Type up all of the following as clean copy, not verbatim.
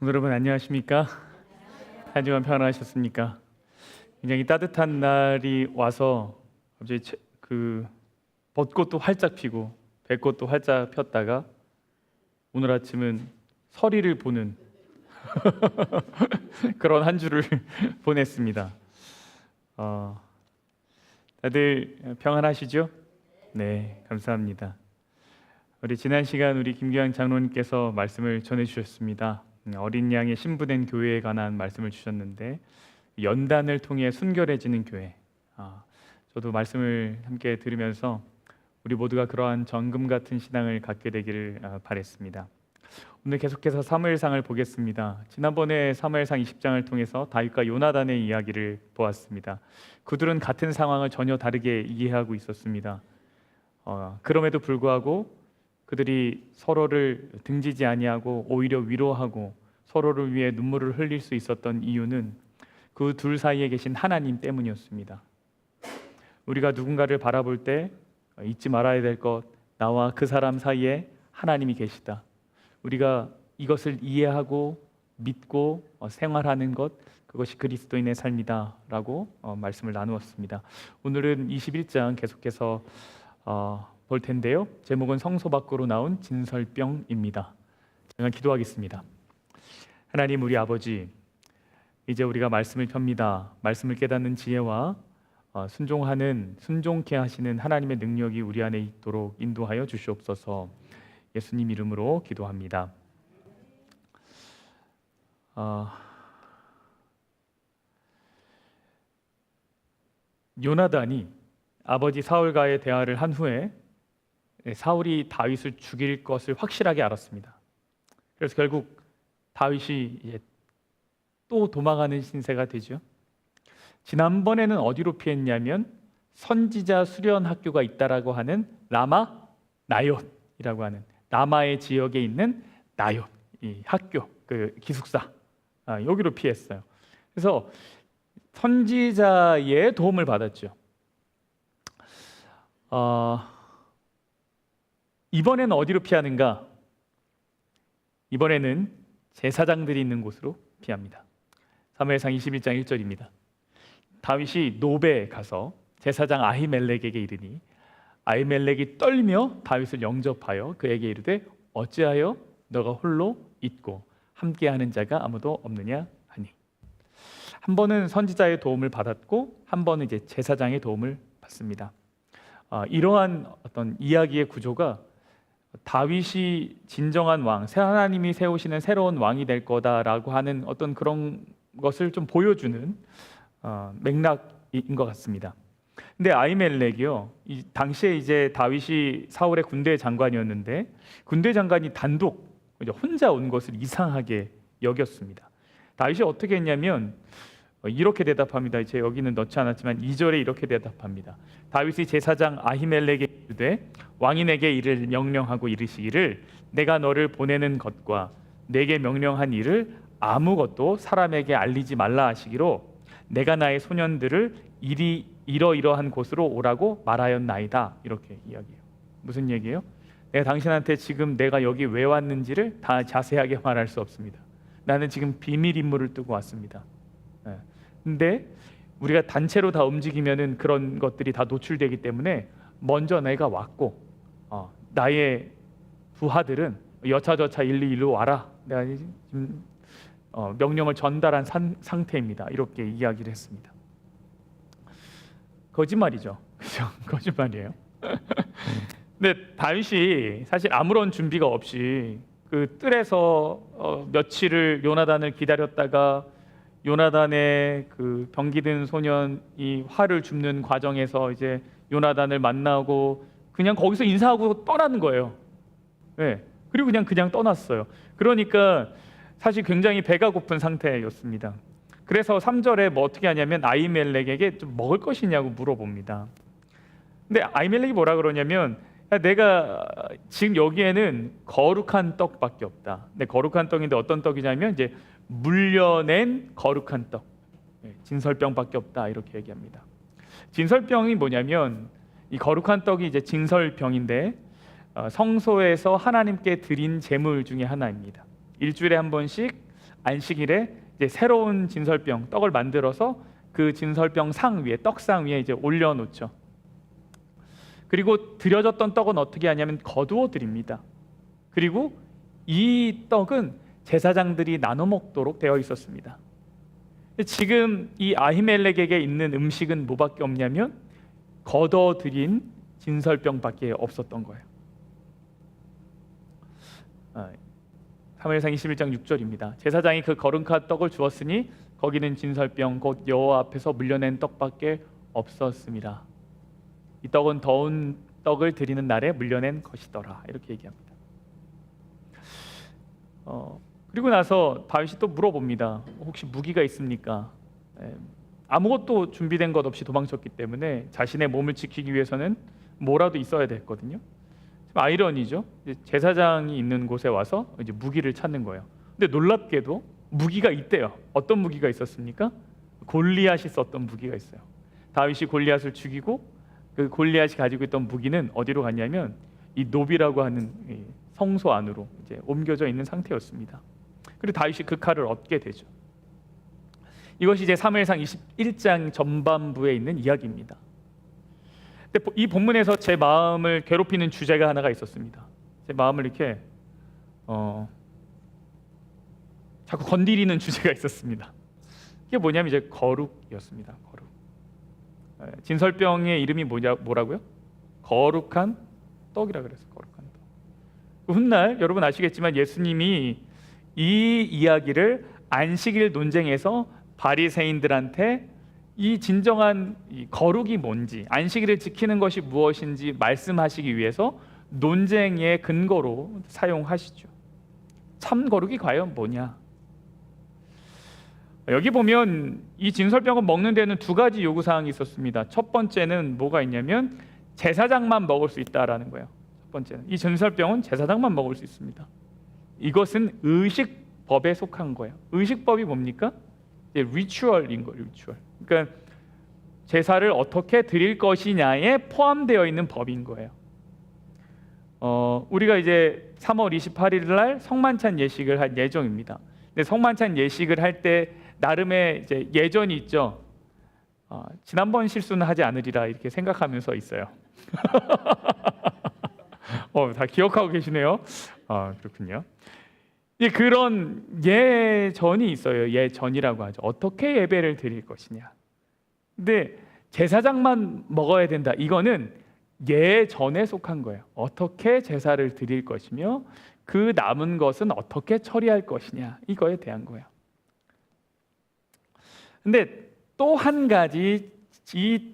성도 여러분 안녕하십니까? 한 주간 평안하셨습니까? 굉장히 따뜻한 날이 와서 갑자기 벚꽃도 활짝 피고 배꽃도 활짝 폈다가 오늘 아침은 서리를 보는 그런 한 주를 보냈습니다. 다들 평안하시죠? 네, 감사합니다. 우리 지난 시간 우리 김규양 장로님께서 말씀을 전해주셨습니다. 어린 양의 신부된 교회에 관한 말씀을 주셨는데 연단을 통해 순결해지는 교회. 저도 말씀을 함께 들으면서 우리 모두가 그러한 정금 같은 신앙을 갖게 되기를 바랬습니다. 오늘 계속해서 사무엘상을 보겠습니다. 지난번에 사무엘상 20장을 통해서 다윗과 요나단의 이야기를 보았습니다. 그들은 같은 상황을 전혀 다르게 이해하고 있었습니다. 그럼에도 불구하고 그들이 서로를 등지지 아니하고 오히려 위로하고 서로를 위해 눈물을 흘릴 수 있었던 이유는 그 둘 사이에 계신 하나님 때문이었습니다. 우리가 누군가를 바라볼 때 잊지 말아야 될 것, 나와 그 사람 사이에 하나님이 계시다. 우리가 이것을 이해하고 믿고 생활하는 것, 그것이 그리스도인의 삶이다 라고 말씀을 나누었습니다. 오늘은 21장 계속해서 볼 텐데요. 제목은 성소 밖으로 나온 진설병입니다. 제가 기도하겠습니다. 하나님 우리 아버지, 이제 우리가 말씀을 펴니다. 말씀을 깨닫는 지혜와 순종케 하시는 하나님의 능력이 우리 안에 있도록 인도하여 주시옵소서. 예수님 이름으로 기도합니다. 요나단이 아버지 사울과의 대화를 한 후에 사울이 다윗을 죽일 것을 확실하게 알았습니다. 그래서 결국 다윗이 이제 또 도망가는 신세가 되죠. 지난번에는 어디로 피했냐면 선지자 수련 학교가 있다라고 하는 라마 나옅이라고 하는 라마의 지역에 있는 나옅 이 학교, 그 기숙사 여기로 피했어요. 그래서 선지자의 도움을 받았죠. 이번에는 어디로 피하는가? 이번에는 제사장들이 있는 곳으로 피합니다. 사무엘상 21장 1절입니다. 다윗이 노베에 가서 제사장 아히멜렉에게 이르니 아히멜렉이 떨며 다윗을 영접하여 그에게 이르되 어찌하여 너가 홀로 있고 함께하는 자가 아무도 없느냐 하니, 한 번은 선지자의 도움을 받았고 한 번은 이제 제사장의 도움을 받습니다. 이러한 어떤 이야기의 구조가 다윗이 진정한 왕, 하나님이 세우시는 새로운 왕이 될 거다라고 하는 어떤 그런 것을 좀 보여주는 맥락인 것 같습니다. 근데 아히멜렉이요, 이 당시에 이제 다윗이 사울의 군대 장관이었는데 군대 장관이 단독 혼자 온 것을 이상하게 여겼습니다. 다윗이 어떻게 했냐면 이렇게 대답합니다. 이제 여기는 넣지 않았지만 2절에 이렇게 대답합니다. 다윗이 제사장 아히멜렉에게 이르되 왕이 내게 이를 명령하고 이르시기를 내가 너를 보내는 것과 내게 명령한 일을 아무것도 사람에게 알리지 말라 하시기로 내가 나의 소년들을 이러이러한 곳으로 오라고 말하였나이다. 이렇게 이야기해요. 무슨 얘기예요? 내가 당신한테 지금 내가 여기 왜 왔는지를 다 자세하게 말할 수 없습니다. 나는 지금 비밀 임무를 뜨고 왔습니다. 근데 우리가 단체로 다 움직이면은 그런 것들이 다 노출되기 때문에 먼저 내가 왔고 나의 부하들은 여차저차 일로 와라. 내가 지금 명령을 전달한 상태입니다. 이렇게 이야기를 했습니다. 거짓말이죠. 그죠? 거짓말이에요. 근데 다윗이 사실 아무런 준비가 없이 그 뜰에서 며칠을 요나단을 기다렸다가 요나단의 그 병기든 소년이 활을 줍는 과정에서 이제 요나단을 만나고 그냥 거기서 인사하고 떠나는 거예요. 네. 그리고 그냥 떠났어요. 그러니까 사실 굉장히 배가 고픈 상태였습니다. 그래서 3절에 뭐 어떻게 하냐면 아히멜렉에게 좀 먹을 것이냐고 물어봅니다. 근데 아히멜렉이 뭐라 그러냐면 내가 지금 여기에는 거룩한 떡밖에 없다. 근데 거룩한 떡인데 어떤 떡이냐면 이제 물려낸 거룩한 떡, 진설병밖에 없다. 이렇게 얘기합니다. 진설병이 뭐냐면 이 거룩한 떡이 이제 진설병인데 성소에서 하나님께 드린 제물 중에 하나입니다. 일주일에 한 번씩 안식일에 이제 새로운 진설병 떡을 만들어서 그 진설병 상 위에 떡상 위에 이제 올려놓죠. 그리고 드려졌던 떡은 어떻게 하냐면 거두어 드립니다. 그리고 이 떡은 제사장들이 나눠 먹도록 되어 있었습니다. 지금 이 아히멜렉에게 있는 음식은 뭐밖에 없냐면 거둬 드린 진설병밖에 없었던 거예요. 사무엘상 21장 6절입니다. 제사장이 그 거룩한 떡을 주었으니 거기는 진설병 곧 여호와 앞에서 물려낸 떡밖에 없었습니다. 이 떡은 더운 떡을 드리는 날에 물려낸 것이더라. 이렇게 얘기합니다. 그리고 나서 다윗이 또 물어봅니다. 혹시 무기가 있습니까? 아무것도 준비된 것 없이 도망쳤기 때문에 자신의 몸을 지키기 위해서는 뭐라도 있어야 됐거든요. 아이러니죠. 제사장이 있는 곳에 와서 이제 무기를 찾는 거예요. 근데 놀랍게도 무기가 있대요. 어떤 무기가 있었습니까? 골리앗이 썼던 무기가 있어요. 다윗이 골리앗을 죽이고 그 골리앗이 가지고 있던 무기는 어디로 갔냐면 이 노비라고 하는 성소 안으로 이제 옮겨져 있는 상태였습니다. 그리고 다윗이 그 칼을 얻게 되죠. 이것이 이제 사무엘상 21장 전반부에 있는 이야기입니다. 근데 이 본문에서 제 마음을 괴롭히는 주제가 하나가 있었습니다. 제 마음을 이렇게 자꾸 건드리는 주제가 있었습니다. 이게 뭐냐면 이제 거룩이었습니다. 거룩. 진설병의 이름이 뭐라고요? 거룩한 떡이라 그랬어요. 거룩한 떡. 그 훗날 여러분 아시겠지만 예수님이 이 이야기를 안식일 논쟁에서 바리새인들한테 이 진정한 이 거룩이 뭔지, 안식일을 지키는 것이 무엇인지 말씀하시기 위해서 논쟁의 근거로 사용하시죠. 참 거룩이 과연 뭐냐? 여기 보면 이 진설병을 먹는 데는 두 가지 요구 사항이 있었습니다. 첫 번째는 뭐가 있냐면 제사장만 먹을 수 있다라는 거예요. 첫 번째는 이 진설병은 제사장만 먹을 수 있습니다. 이것은 의식법에 속한 거예요. 의식법이 뭡니까? 리추얼인 거예요. 리추얼. 그러니까 제사를 어떻게 드릴 것이냐에 포함되어 있는 법인 거예요. 우리가 이제 3월 28일 날 성만찬 예식을 할 예정입니다. 근데 성만찬 예식을 할 때 나름의 이제 예전이 있죠. 지난번 실수는 하지 않으리라 이렇게 생각하면서 있어요. 다 기억하고 계시네요. 그렇군요. 그런 예전이 있어요. 예전이라고 하죠. 어떻게 예배를 드릴 것이냐. 근데 제사장만 먹어야 된다. 이거는 예전에 속한 거예요. 어떻게 제사를 드릴 것이며 그 남은 것은 어떻게 처리할 것이냐. 이거에 대한 거예요. 근데 또 한 가지 이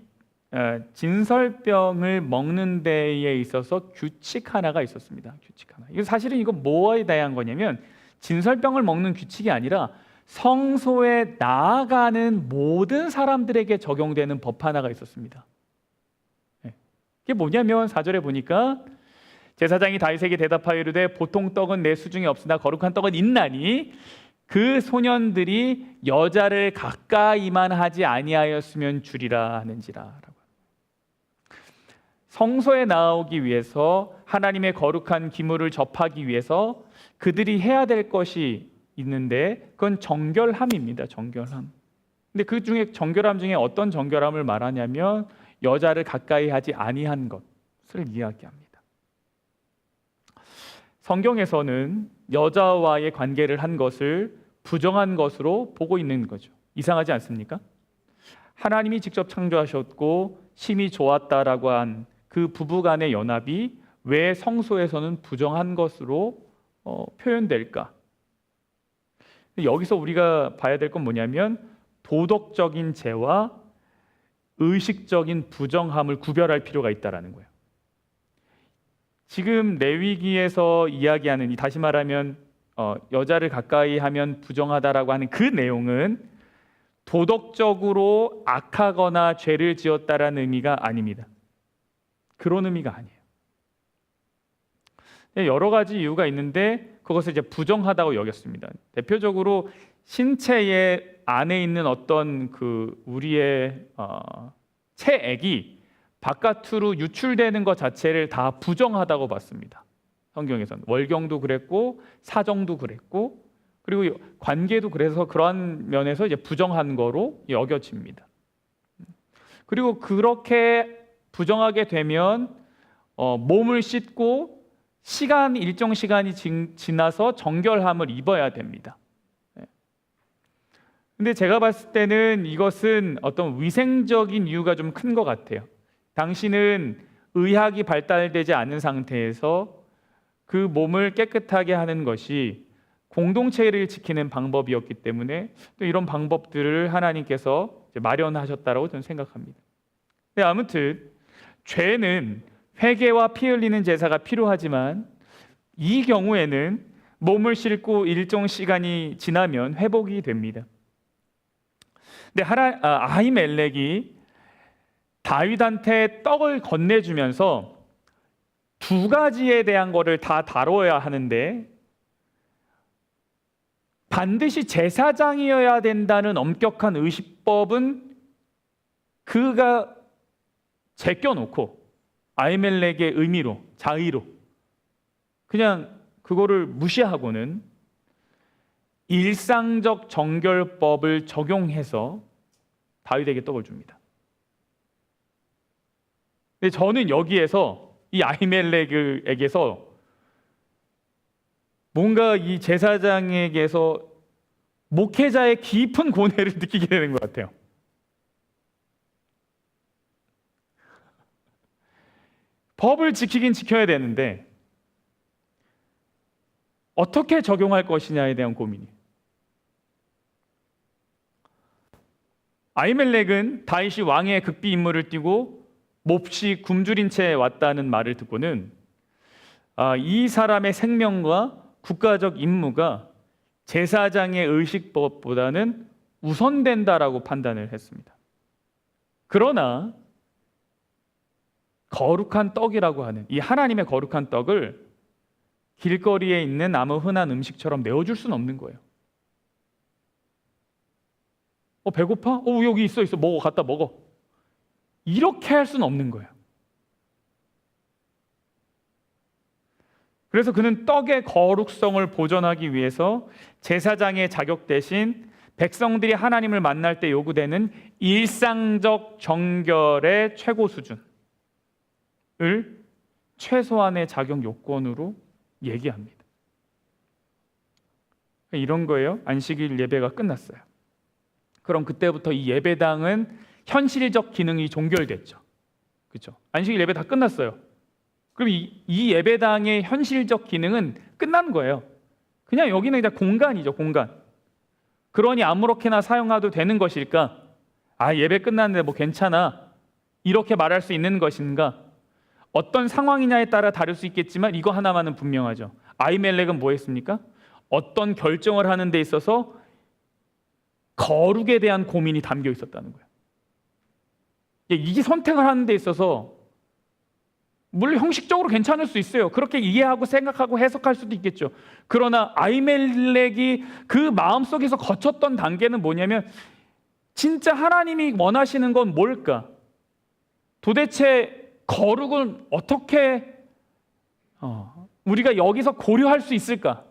진설병을 먹는 데에 있어서 규칙 하나가 있었습니다. 규칙 하나. 이거 사실은 이거 뭐에 대한 거냐면 진설병을 먹는 규칙이 아니라 성소에 나아가는 모든 사람들에게 적용되는 법 하나가 있었습니다. 이게 뭐냐면 4절에 보니까 제사장이 다윗에게 대답하여 이르되 보통 떡은 내 수중에 없으나 거룩한 떡은 있나니 그 소년들이 여자를 가까이만 하지 아니하였으면 주리라 하는지라라고. 성소에 나오기 위해서 하나님의 거룩한 기물을 접하기 위해서 그들이 해야 될 것이 있는데 그건 정결함입니다. 정결함. 근데 그 중에 정결함 중에 어떤 정결함을 말하냐면 여자를 가까이 하지 아니한 것을 이야기합니다. 성경에서는 여자와의 관계를 한 것을 부정한 것으로 보고 있는 거죠. 이상하지 않습니까? 하나님이 직접 창조하셨고 심히 좋았다라고 한 그 부부 간의 연합이 왜 성소에서는 부정한 것으로 표현될까? 여기서 우리가 봐야 될 건 뭐냐면 도덕적인 죄와 의식적인 부정함을 구별할 필요가 있다라는 거예요. 지금 레위기에서 이야기하는, 다시 말하면 여자를 가까이 하면 부정하다라고 하는 그 내용은 도덕적으로 악하거나 죄를 지었다라는 의미가 아닙니다. 그런 의미가 아니에요. 여러 가지 이유가 있는데 그것을 이제 부정하다고 여겼습니다. 대표적으로 신체의 안에 있는 어떤 그 우리의 체액이 바깥으로 유출되는 것 자체를 다 부정하다고 봤습니다. 성경에서는 월경도 그랬고 사정도 그랬고 그리고 관계도 그래서 그러한 면에서 이제 부정한 거로 여겨집니다. 그리고 그렇게 부정하게 되면 몸을 씻고 일정 시간이 지나서 정결함을 입어야 됩니다. 근데 제가 봤을 때는 이것은 어떤 위생적인 이유가 좀 큰 것 같아요. 당신은 의학이 발달되지 않은 상태에서 그 몸을 깨끗하게 하는 것이 공동체를 지키는 방법이었기 때문에 또 이런 방법들을 하나님께서 마련하셨다고 저는 생각합니다. 근데 아무튼 죄는 회개와 피 흘리는 제사가 필요하지만 이 경우에는 몸을 씻고 일정 시간이 지나면 회복이 됩니다. 근데 아히멜렉이 다윗한테 떡을 건네주면서 두 가지에 대한 거를 다 다뤄야 하는데 반드시 제사장이어야 된다는 엄격한 의식법은 그가 제껴놓고 아히멜렉의 의미로, 자의로 그냥 그거를 무시하고는 일상적 정결법을 적용해서 다윗에게 떡을 줍니다. 근데 저는 여기에서 이 아히멜렉에게서 뭔가 이 제사장에게서 목회자의 깊은 고뇌를 느끼게 되는 것 같아요. 법을 지키긴 지켜야 되는데 어떻게 적용할 것이냐에 대한 고민이에요. 아히멜렉은 다윗이 왕의 극비 임무를 띠고 몹시 굶주린 채 왔다는 말을 듣고는 이 사람의 생명과 국가적 임무가 제사장의 의식법보다는 우선된다라고 판단을 했습니다. 그러나 거룩한 떡이라고 하는 이 하나님의 거룩한 떡을 길거리에 있는 아무 흔한 음식처럼 내어줄 수는 없는 거예요. 배고파? 여기 있어 먹어, 갖다 먹어. 이렇게 할 수는 없는 거예요. 그래서 그는 떡의 거룩성을 보존하기 위해서 제사장의 자격 대신 백성들이 하나님을 만날 때 요구되는 일상적 정결의 최고 수준을 최소한의 자격 요건으로 얘기합니다. 이런 거예요. 안식일 예배가 끝났어요. 그럼 그때부터 이 예배당은 현실적 기능이 종결됐죠. 그렇죠? 안식일 예배 다 끝났어요. 그럼 이 예배당의 현실적 기능은 끝난 거예요. 그냥 여기는 그냥 공간이죠, 공간. 그러니 아무렇게나 사용해도 되는 것일까? 예배 끝났는데 뭐 괜찮아. 이렇게 말할 수 있는 것인가? 어떤 상황이냐에 따라 다를 수 있겠지만 이거 하나만은 분명하죠. 아히멜렉은 뭐 했습니까? 어떤 결정을 하는 데 있어서 거룩에 대한 고민이 담겨 있었다는 거예요. 이 선택을 하는 데 있어서 물론 형식적으로 괜찮을 수 있어요. 그렇게 이해하고 생각하고 해석할 수도 있겠죠. 그러나 아히멜렉이 그 마음속에서 거쳤던 단계는 뭐냐면 진짜 하나님이 원하시는 건 뭘까? 도대체 거룩은 어떻게 우리가 여기서 고려할 수 있을까?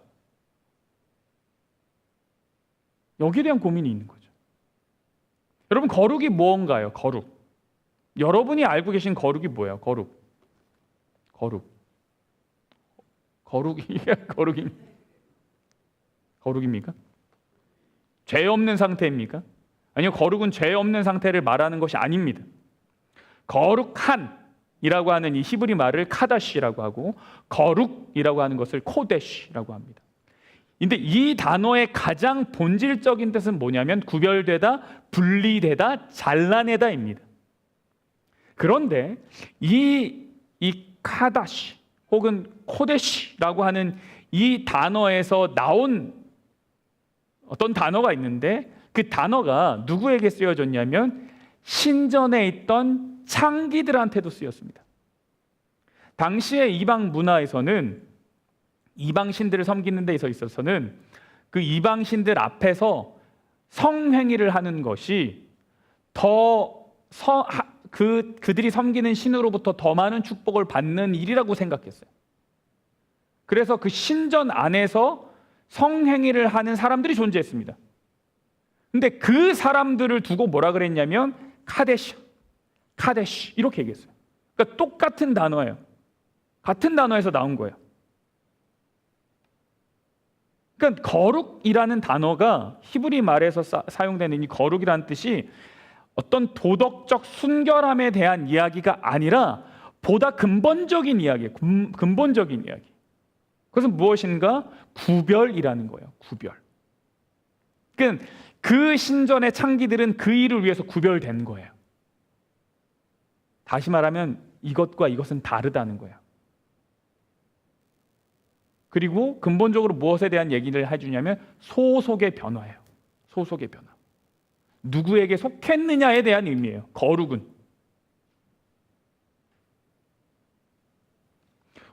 여기에 대한 고민이 있는 거죠. 여러분, 거룩이 무언가요? 거룩. 여러분이 알고 계신 거룩이 뭐예요? 거룩입니까? 죄 없는 상태입니까? 아니요, 거룩은 죄 없는 상태를 말하는 것이 아닙니다. 거룩한이라고 하는 이 히브리 말을 카다시라고 하고 거룩이라고 하는 것을 코데시라고 합니다. 근데 이 단어의 가장 본질적인 뜻은 뭐냐면 구별되다, 분리되다, 잘라내다입니다. 그런데 이 카다시 혹은 코데시라고 하는 이 단어에서 나온 어떤 단어가 있는데 그 단어가 누구에게 쓰여졌냐면 신전에 있던 창기들한테도 쓰였습니다. 당시의 이방 문화에서는 이방 신들을 섬기는 데 있어서는 그 이방 신들 앞에서 성행위를 하는 것이 그들이 섬기는 신으로부터 더 많은 축복을 받는 일이라고 생각했어요. 그래서 그 신전 안에서 성행위를 하는 사람들이 존재했습니다. 근데 그 사람들을 두고 뭐라 그랬냐면 카데시 이렇게 얘기했어요. 그러니까 똑같은 단어예요. 같은 단어에서 나온 거예요. 그러니까 거룩이라는 단어가 히브리 말에서 사용되는 이 거룩이라는 뜻이 어떤 도덕적 순결함에 대한 이야기가 아니라 보다 근본적인 이야기예요. 근본적인 이야기. 그것은 무엇인가? 구별이라는 거예요. 구별. 그러니까 그 신전의 창기들은 그 일을 위해서 구별된 거예요. 다시 말하면 이것과 이것은 다르다는 거예요. 그리고 근본적으로 무엇에 대한 얘기를 해주냐면 소속의 변화예요. 소속의 변화. 누구에게 속했느냐에 대한 의미예요. 거룩은.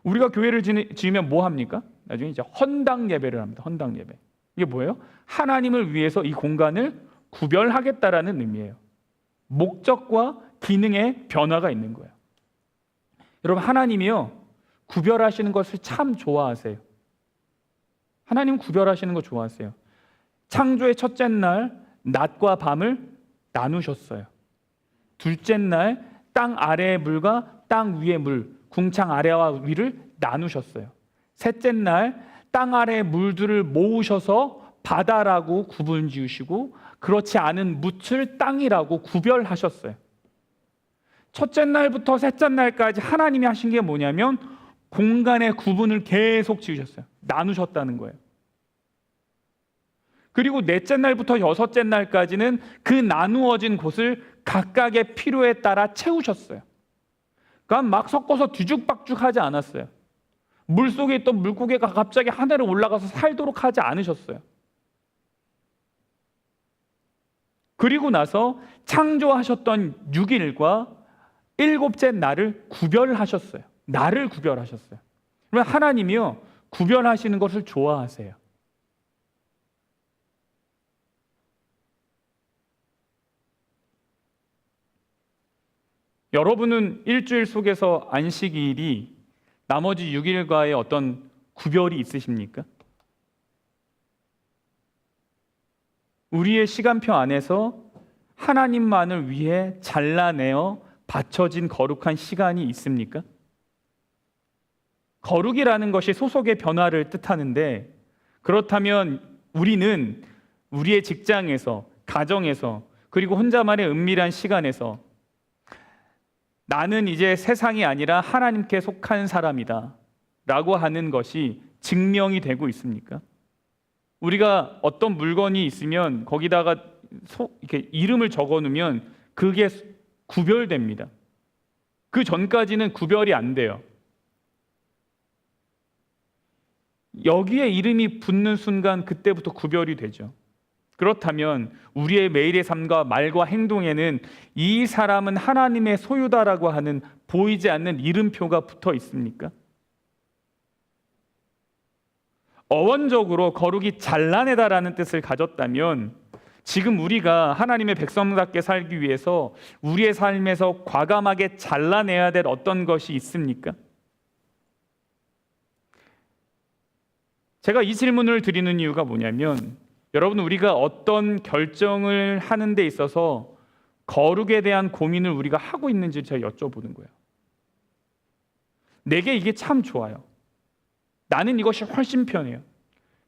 우리가 교회를 지으면 뭐 합니까? 나중에 이제 헌당 예배를 합니다. 헌당 예배. 이게 뭐예요? 하나님을 위해서 이 공간을 구별하겠다라는 의미예요. 목적과 기능의 변화가 있는 거예요. 여러분, 하나님이요 구별하시는 것을 참 좋아하세요. 하나님 구별하시는 거 좋아하세요. 창조의 첫째 날 낮과 밤을 나누셨어요. 둘째 날 땅 아래의 물과 땅 위의 물, 궁창 아래와 위를 나누셨어요. 셋째 날 땅 아래의 물들을 모으셔서 바다라고 구분 지으시고 그렇지 않은 묻을 땅이라고 구별하셨어요. 첫째 날부터 셋째 날까지 하나님이 하신 게 뭐냐면 공간의 구분을 계속 지으셨어요. 나누셨다는 거예요. 그리고 넷째 날부터 여섯째 날까지는 그 나누어진 곳을 각각의 필요에 따라 채우셨어요. 그러니까 막 섞어서 뒤죽박죽 하지 않았어요. 물속에 있던 물고기가 갑자기 하늘에 올라가서 살도록 하지 않으셨어요. 그리고 나서 창조하셨던 6일과 일곱째 날을 구별하셨어요. 날을 구별하셨어요. 그러면 하나님이요 구별하시는 것을 좋아하세요. 여러분은 일주일 속에서 안식일이 나머지 6일과의 어떤 구별이 있으십니까? 우리의 시간표 안에서 하나님만을 위해 잘라내어 바쳐진 거룩한 시간이 있습니까? 거룩이라는 것이 소속의 변화를 뜻하는데 그렇다면 우리는 우리의 직장에서, 가정에서, 그리고 혼자만의 은밀한 시간에서 나는 이제 세상이 아니라 하나님께 속한 사람이다 라고 하는 것이 증명이 되고 있습니까? 우리가 어떤 물건이 있으면 거기다가 이렇게 이름을 적어 놓으면 그게 구별됩니다. 그 전까지는 구별이 안 돼요. 여기에 이름이 붙는 순간 그때부터 구별이 되죠. 그렇다면 우리의 매일의 삶과 말과 행동에는 이 사람은 하나님의 소유다라고 하는 보이지 않는 이름표가 붙어 있습니까? 어원적으로 거룩이 잘라내다라는 뜻을 가졌다면 지금 우리가 하나님의 백성답게 살기 위해서 우리의 삶에서 과감하게 잘라내야 될 어떤 것이 있습니까? 제가 이 질문을 드리는 이유가 뭐냐면 여러분, 우리가 어떤 결정을 하는 데 있어서 거룩에 대한 고민을 우리가 하고 있는지 제가 여쭤보는 거예요. 내게 이게 참 좋아요. 나는 이것이 훨씬 편해요.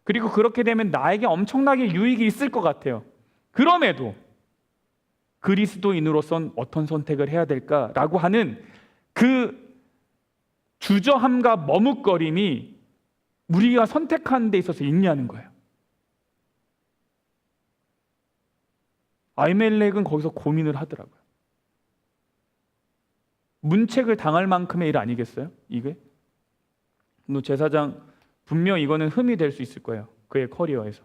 그리고 그렇게 되면 나에게 엄청나게 유익이 있을 것 같아요. 그럼에도 그리스도인으로선 어떤 선택을 해야 될까라고 하는 그 주저함과 머뭇거림이 우리가 선택하는 데 있어서 있냐는 거예요. 아히멜렉은 거기서 고민을 하더라고요. 문책을 당할 만큼의 일 아니겠어요? 이게? 제사장 분명 이거는 흠이 될 수 있을 거예요. 그의 커리어에서.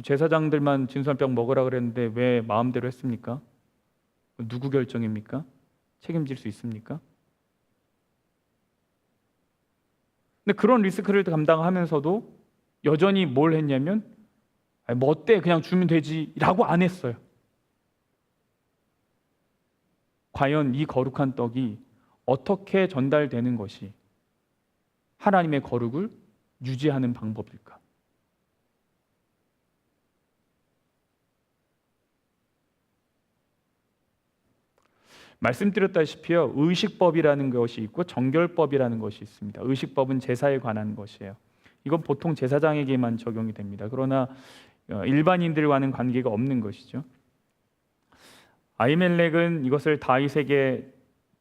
제사장들만 진설병 먹으라 그랬는데 왜 마음대로 했습니까? 누구 결정입니까? 책임질 수 있습니까? 근데 그런 리스크를 감당하면서도 여전히 뭘 했냐면 뭐 어때? 그냥 주면 되지 라고 안 했어요. 과연 이 거룩한 떡이 어떻게 전달되는 것이 하나님의 거룩을 유지하는 방법일까? 말씀드렸다시피요, 의식법이라는 것이 있고 정결법이라는 것이 있습니다. 의식법은 제사에 관한 것이에요. 이건 보통 제사장에게만 적용이 됩니다. 그러나 일반인들과는 관계가 없는 것이죠. 아히멜렉은 이것을 다윗에게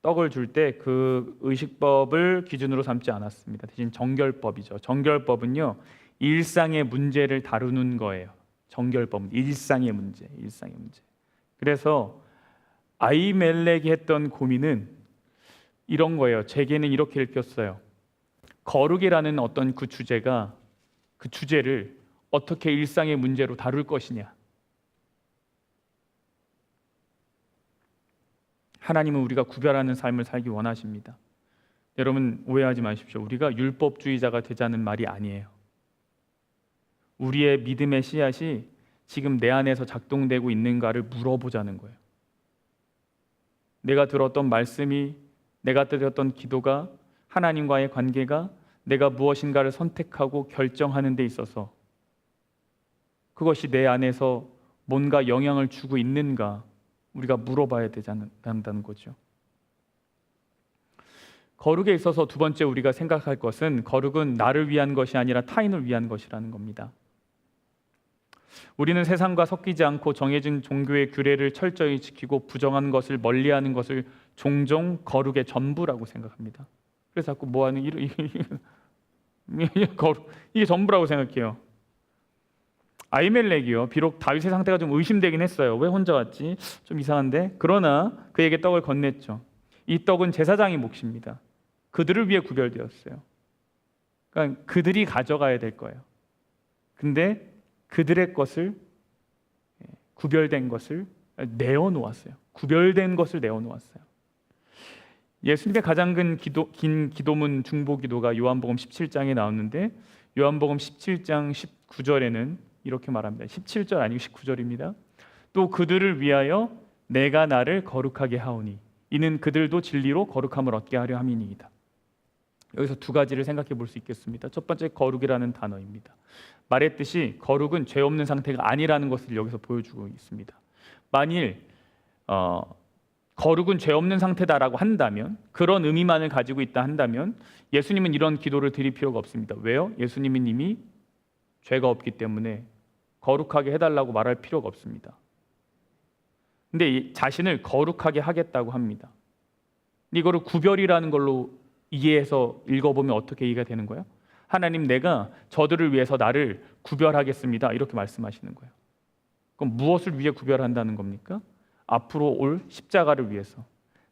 떡을 줄 때 그 의식법을 기준으로 삼지 않았습니다. 대신 정결법이죠. 정결법은요, 일상의 문제를 다루는 거예요. 정결법은 일상의 문제. 그래서 아히멜렉이 했던 고민은 이런 거예요. 제게는 이렇게 읽혔어요. 거룩이라는 어떤 그 주제를 어떻게 일상의 문제로 다룰 것이냐. 하나님은 우리가 구별하는 삶을 살기 원하십니다. 여러분 오해하지 마십시오. 우리가 율법주의자가 되자는 말이 아니에요. 우리의 믿음의 씨앗이 지금 내 안에서 작동되고 있는가를 물어보자는 거예요. 내가 들었던 말씀이, 내가 드렸던 기도가, 하나님과의 관계가 내가 무엇인가를 선택하고 결정하는 데 있어서 그것이 내 안에서 뭔가 영향을 주고 있는가 우리가 물어봐야 된다는 거죠. 거룩에 있어서 두 번째 우리가 생각할 것은 거룩은 나를 위한 것이 아니라 타인을 위한 것이라는 겁니다. 우리는 세상과 섞이지 않고 정해진 종교의 규례를 철저히 지키고 부정한 것을 멀리하는 것을 종종 거룩의 전부라고 생각합니다. 그래서 자꾸 뭐하는 이게 전부라고 생각해요. 아히멜렉이요, 비록 다윗의 상태가 좀 의심되긴 했어요. 왜 혼자 왔지? 좀 이상한데? 그러나 그에게 떡을 건넸죠. 이 떡은 제사장의 몫입니다. 그들을 위해 구별되었어요. 그러니까 그들이 가져가야 될 거예요. 근데 그들의 것을, 구별된 것을 내어놓았어요. 구별된 것을 내어놓았어요. 예수님의 가장 긴 기도문 중보기도가 요한복음 17장에 나오는데 요한복음 17장 19절에는 이렇게 말합니다. 17절 아니고 19절입니다. 또 그들을 위하여 내가 나를 거룩하게 하오니 이는 그들도 진리로 거룩함을 얻게 하려 함이니이다. 여기서 두 가지를 생각해 볼 수 있겠습니다. 첫 번째, 거룩이라는 단어입니다. 말했듯이 거룩은 죄 없는 상태가 아니라는 것을 여기서 보여주고 있습니다. 만일 거룩은 죄 없는 상태다라고 한다면, 그런 의미만을 가지고 있다 한다면 예수님은 이런 기도를 드릴 필요가 없습니다. 왜요? 예수님은 이미 죄가 없기 때문에 거룩하게 해달라고 말할 필요가 없습니다. 근데 자신을 거룩하게 하겠다고 합니다. 이거를 구별이라는 걸로 이해해서 읽어보면 어떻게 이해가 되는 거예요? 하나님, 내가 저들을 위해서 나를 구별하겠습니다, 이렇게 말씀하시는 거예요. 그럼 무엇을 위해 구별한다는 겁니까? 앞으로 올 십자가를 위해서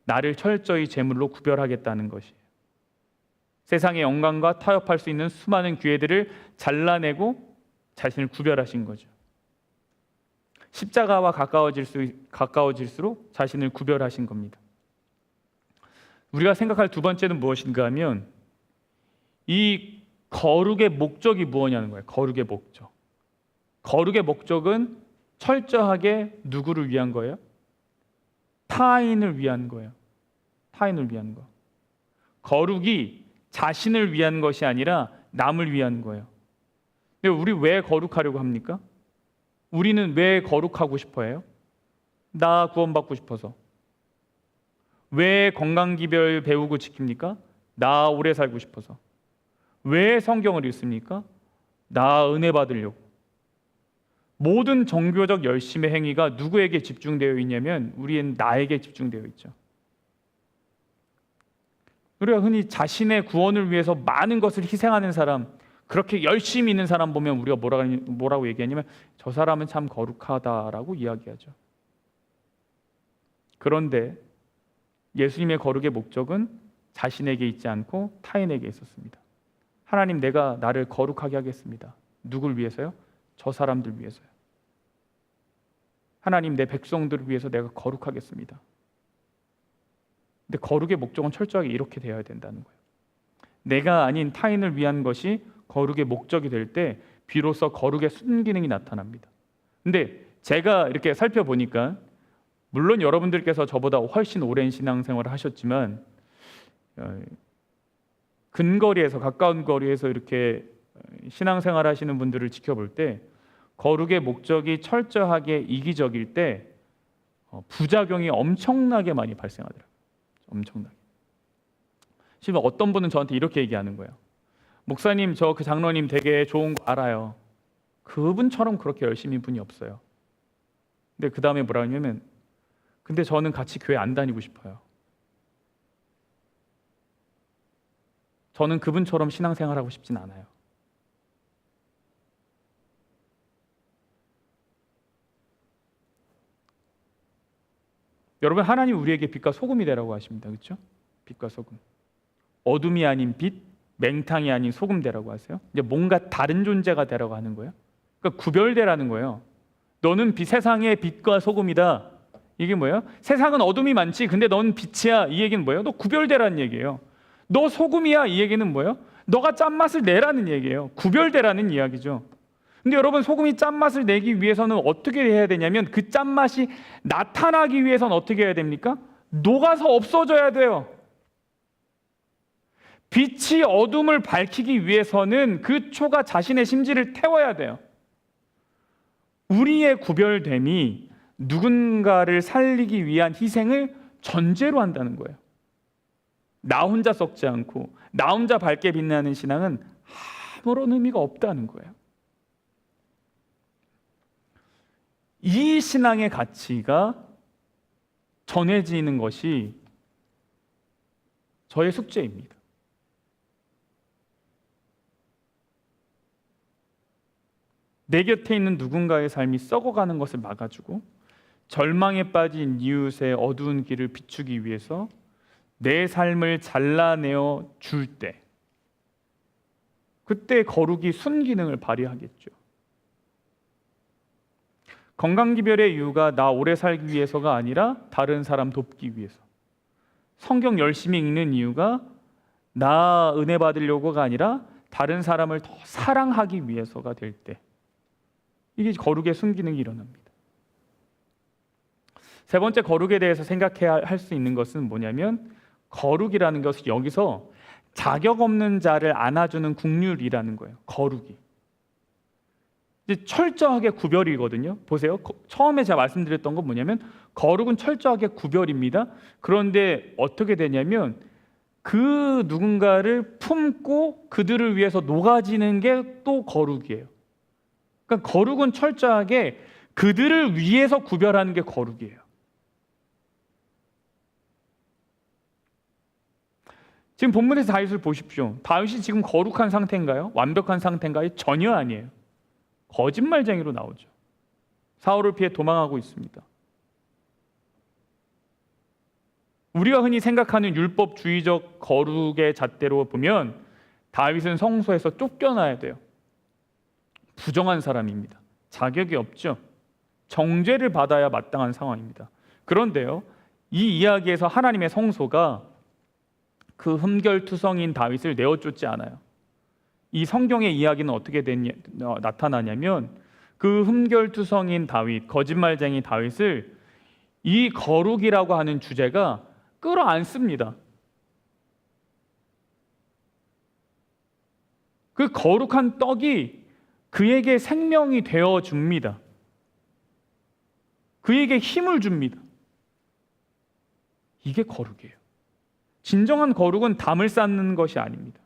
나를 철저히 제물로 구별하겠다는 것이에요. 세상의 영광과 타협할 수 있는 수많은 기회들을 잘라내고 자신을 구별하신 거죠. 십자가와 가까워질수록 자신을 구별하신 겁니다. 우리가 생각할 두 번째는 무엇인가 하면 이 거룩의 목적이 무엇냐는 거예요. 거룩의 목적. 거룩의 목적은 철저하게 누구를 위한 거예요? 타인을 위한 거예요. 타인을 위한 거. 거룩이 자신을 위한 것이 아니라 남을 위한 거예요. 근데 우리 왜 거룩하려고 합니까? 우리는 왜 거룩하고 싶어 해요? 나 구원받고 싶어서. 왜 건강기별 배우고 지킵니까? 나 오래 살고 싶어서. 왜 성경을 읽습니까? 나 은혜 받으려고. 모든 종교적 열심의 행위가 누구에게 집중되어 있냐면 우리는 나에게 집중되어 있죠. 우리가 흔히 자신의 구원을 위해서 많은 것을 희생하는 사람, 그렇게 열심히 있는 사람 보면 우리가 뭐라고 얘기하냐면 저 사람은 참 거룩하다라고 이야기하죠. 그런데 예수님의 거룩의 목적은 자신에게 있지 않고 타인에게 있었습니다. 하나님, 내가 나를 거룩하게 하겠습니다. 누굴 위해서요? 저 사람들 위해서요. 하나님, 내 백성들을 위해서 내가 거룩하겠습니다. 근데 거룩의 목적은 철저하게 이렇게 되어야 된다는 거예요. 내가 아닌 타인을 위한 것이 거룩의 목적이 될 때 비로소 거룩의 순기능이 나타납니다. 근데 제가 이렇게 살펴보니까 물론 여러분들께서 저보다 훨씬 오랜 신앙생활을 하셨지만 근거리에서, 가까운 거리에서 이렇게 신앙생활 하시는 분들을 지켜볼 때 거룩의 목적이 철저하게 이기적일 때 부작용이 엄청나게 많이 발생하더라고요. 엄청나게. 지금 어떤 분은 저한테 이렇게 얘기하는 거예요. 목사님, 저 그 장로님 되게 좋은 거 알아요. 그분처럼 그렇게 열심히 분이 없어요. 근데 그 다음에 뭐라 하냐면, 근데 저는 같이 교회 안 다니고 싶어요. 저는 그분처럼 신앙생활하고 싶진 않아요. 여러분, 하나님 우리에게 빛과 소금이 되라고 하십니다. 그렇죠? 빛과 소금. 어둠이 아닌 빛, 맹탕이 아닌 소금 되라고 하세요. 이제 뭔가 다른 존재가 되라고 하는 거예요. 그러니까 구별되라는 거예요. 너는 세상의 빛과 소금이다. 이게 뭐예요? 세상은 어둠이 많지, 근데 넌 빛이야. 이 얘기는 뭐예요? 너 구별되라는 얘기예요. 너 소금이야. 이 얘기는 뭐예요? 너가 짠맛을 내라는 얘기예요. 구별되라는 이야기죠. 근데 여러분, 소금이 짠맛을 내기 위해서는 어떻게 해야 되냐면, 그 짠맛이 나타나기 위해서는 어떻게 해야 됩니까? 녹아서 없어져야 돼요. 빛이 어둠을 밝히기 위해서는 그 초가 자신의 심지를 태워야 돼요. 우리의 구별됨이 누군가를 살리기 위한 희생을 전제로 한다는 거예요. 나 혼자 썩지 않고 나 혼자 밝게 빛나는 신앙은 아무런 의미가 없다는 거예요. 이 신앙의 가치가 전해지는 것이 저의 숙제입니다. 내 곁에 있는 누군가의 삶이 썩어가는 것을 막아주고 절망에 빠진 이웃의 어두운 길을 비추기 위해서 내 삶을 잘라내어 줄 때, 그때 거룩이 순기능을 발휘하겠죠. 건강기별의 이유가 나 오래 살기 위해서가 아니라 다른 사람 돕기 위해서, 성경 열심히 읽는 이유가 나 은혜 받으려고가 아니라 다른 사람을 더 사랑하기 위해서가 될 때, 이게 거룩의 순기능이 일어납니다. 세 번째, 거룩에 대해서 생각해야 할 수 있는 것은 뭐냐면, 거룩이라는 것은 여기서 자격 없는 자를 안아주는 국률이라는 거예요. 거룩이 이제 철저하게 구별이거든요. 보세요. 처음에 제가 말씀드렸던 건 뭐냐면, 거룩은 철저하게 구별입니다. 그런데 어떻게 되냐면, 그 누군가를 품고 그들을 위해서 녹아지는 게 또 거룩이에요. 그러니까 거룩은 철저하게 그들을 위해서 구별하는 게 거룩이에요. 지금 본문에서 다윗을 보십시오. 다윗이 지금 거룩한 상태인가요? 완벽한 상태인가요? 전혀 아니에요. 거짓말쟁이로 나오죠. 사울을 피해 도망하고 있습니다. 우리가 흔히 생각하는 율법주의적 거룩의 잣대로 보면 다윗은 성소에서 쫓겨나야 돼요. 부정한 사람입니다. 자격이 없죠. 정죄를 받아야 마땅한 상황입니다. 그런데요, 이 이야기에서 하나님의 성소가 그 흠결투성인 다윗을 내어쫓지 않아요. 이 성경의 이야기는 어떻게 나타나냐면, 그 흠결투성인 다윗, 거짓말쟁이 다윗을 이 거룩이라고 하는 주제가 끌어안습니다. 그 거룩한 떡이 그에게 생명이 되어 줍니다. 그에게 힘을 줍니다. 이게 거룩이에요. 진정한 거룩은 담을 쌓는 것이 아닙니다.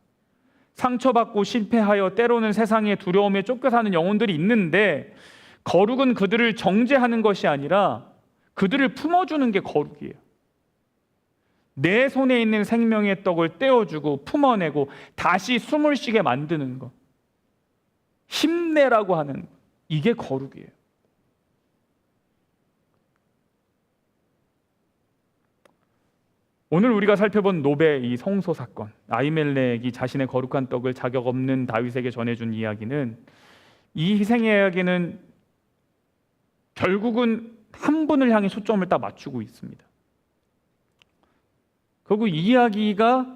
상처받고 실패하여 때로는 세상의 두려움에 쫓겨 사는 영혼들이 있는데, 거룩은 그들을 정죄하는 것이 아니라 그들을 품어주는 게 거룩이에요. 내 손에 있는 생명의 떡을 떼어주고 품어내고 다시 숨을 쉬게 만드는 것, 힘내라고 하는 것, 이게 거룩이에요. 오늘 우리가 살펴본 노베의 이 성소 사건, 아히멜렉이 자신의 거룩한 떡을 자격 없는 다윗에게 전해준 이야기는, 이 희생의 이야기는 결국은 한 분을 향해 초점을 딱 맞추고 있습니다. 결국 이 이야기가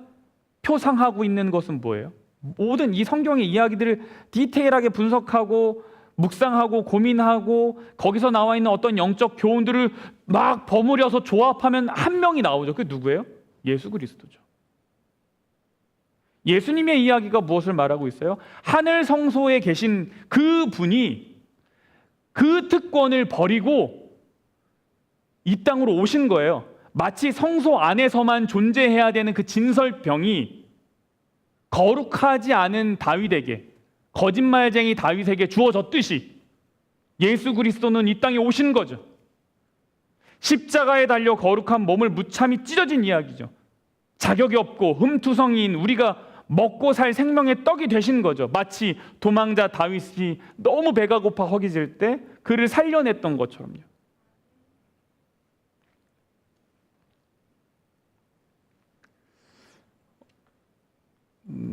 표상하고 있는 것은 뭐예요? 모든 이 성경의 이야기들을 디테일하게 분석하고 묵상하고 고민하고 거기서 나와 있는 어떤 영적 교훈들을 막 버무려서 조합하면 한 명이 나오죠. 그게 누구예요? 예수 그리스도죠. 예수님의 이야기가 무엇을 말하고 있어요? 하늘 성소에 계신 그 분이 그 특권을 버리고 이 땅으로 오신 거예요. 마치 성소 안에서만 존재해야 되는 그 진설병이 거룩하지 않은 다윗에게, 거짓말쟁이 다윗에게 주어졌듯이 예수 그리스도는 이 땅에 오신 거죠. 십자가에 달려 거룩한 몸을 무참히 찢어진 이야기죠. 자격이 없고 흠투성이인 우리가 먹고 살 생명의 떡이 되신 거죠. 마치 도망자 다윗이 너무 배가 고파 허기질 때 그를 살려냈던 것처럼요.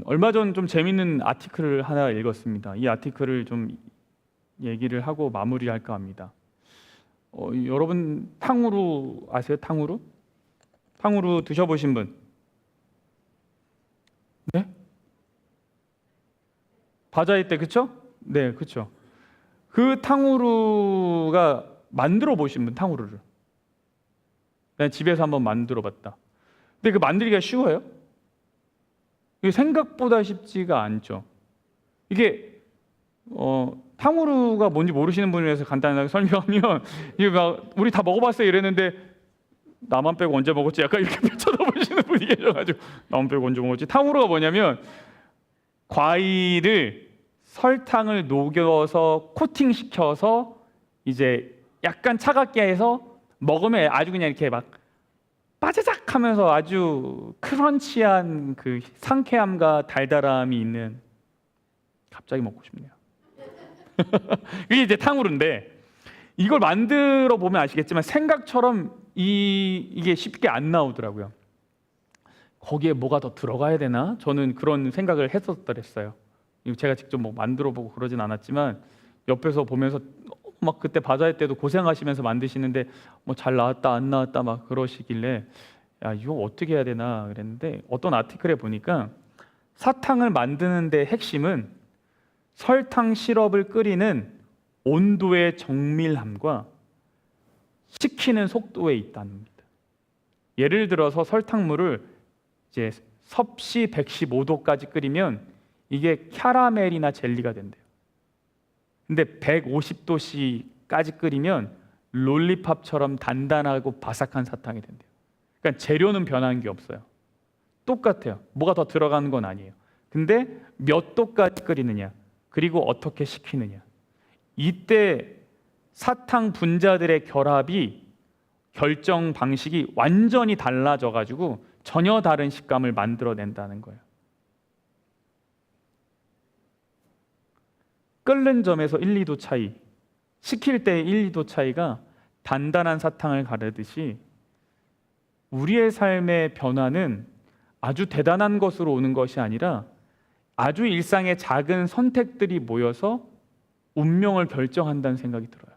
얼마 전 좀 재밌는 아티클을 하나 읽었습니다. 이 아티클을 좀 얘기를 하고 마무리할까 합니다. 여러분 탕후루 아세요? 탕후루? 탕후루 드셔보신 분? 네? 바자회 때 그쵸? 네, 그쵸. 그 탕후루가 만들어 보신 분, 탕후루를. 난 집에서 한번 만들어 봤다. 근데 그 만들기가 쉬워요? 이게 생각보다 쉽지가 않죠. 이게 탕후루가 뭔지 모르시는 분을 위해서 간단하게 설명하면 이게 막 우리 다 먹어봤어요 이랬는데 나만 빼고 언제 먹었지? 약간 이렇게 쳐다보시는 분이 계셔가지고 나만 빼고 언제 먹었지? 탕후루가 뭐냐면 과일을 설탕을 녹여서 코팅시켜서 이제 약간 차갑게 해서 먹으면 아주 그냥 이렇게 막 빠자작 하면서 아주 크런치한 그 상쾌함과 달달함이 있는, 갑자기 먹고 싶네요. 이게 이제 탕후루인데 이걸 만들어 보면 아시겠지만 생각처럼 이게 쉽게 안 나오더라고요. 거기에 뭐가 더 들어가야 되나? 저는 그런 생각을 했었더랬어요. 제가 직접 뭐 만들어 보고 그러진 않았지만 옆에서 보면서 막 그때 바자회 때도 고생하시면서 만드시는데 뭐 잘 나왔다 안 나왔다 막 그러시길래 야 이거 어떻게 해야 되나 그랬는데 어떤 아티클에 보니까 사탕을 만드는데 핵심은 설탕 시럽을 끓이는 온도의 정밀함과 식히는 속도에 있답니다. 예를 들어서 설탕물을 이제 섭씨 115도까지 끓이면 이게 캐러멜이나 젤리가 된대요. 근데 150도씨까지 끓이면 롤리팝처럼 단단하고 바삭한 사탕이 된대요. 그러니까 재료는 변한 게 없어요. 똑같아요. 뭐가 더 들어가는 건 아니에요. 근데 몇 도까지 끓이느냐, 그리고 어떻게 식히느냐. 이때 사탕 분자들의 결합이 결정 방식이 완전히 달라져 가지고 전혀 다른 식감을 만들어낸다는 거예요. 끓는 점에서 1, 2도 차이, 식힐 때의 1, 2도 차이가 단단한 사탕을 가르듯이 우리의 삶의 변화는 아주 대단한 것으로 오는 것이 아니라 아주 일상의 작은 선택들이 모여서 운명을 결정한다는 생각이 들어요.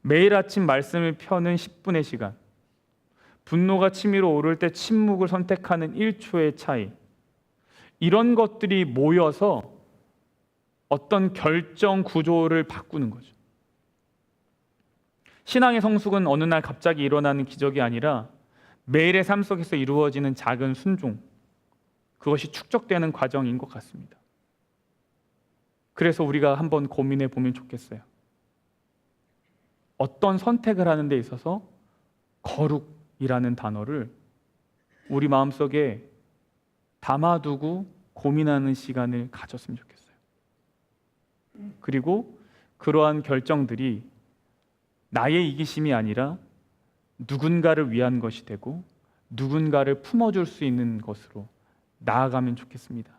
매일 아침 말씀을 펴는 10분의 시간, 분노가 치밀어 오를 때 침묵을 선택하는 1초의 차이, 이런 것들이 모여서 어떤 결정 구조를 바꾸는 거죠. 신앙의 성숙은 어느 날 갑자기 일어나는 기적이 아니라 매일의 삶 속에서 이루어지는 작은 순종, 그것이 축적되는 과정인 것 같습니다. 그래서 우리가 한번 고민해 보면 좋겠어요. 어떤 선택을 하는 데 있어서 거룩이라는 단어를 우리 마음속에 담아두고 고민하는 시간을 가졌으면 좋겠어요. 그리고 그러한 결정들이 나의 이기심이 아니라 누군가를 위한 것이 되고 누군가를 품어줄 수 있는 것으로 나아가면 좋겠습니다.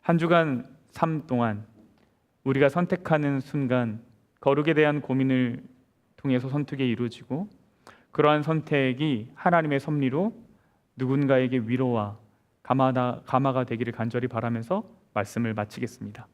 한 주간 삶 동안 우리가 선택하는 순간 거룩에 대한 고민을 통해서 선택이 이루어지고 그러한 선택이 하나님의 섭리로 누군가에게 위로와 감화가 되기를 간절히 바라면서 말씀을 마치겠습니다.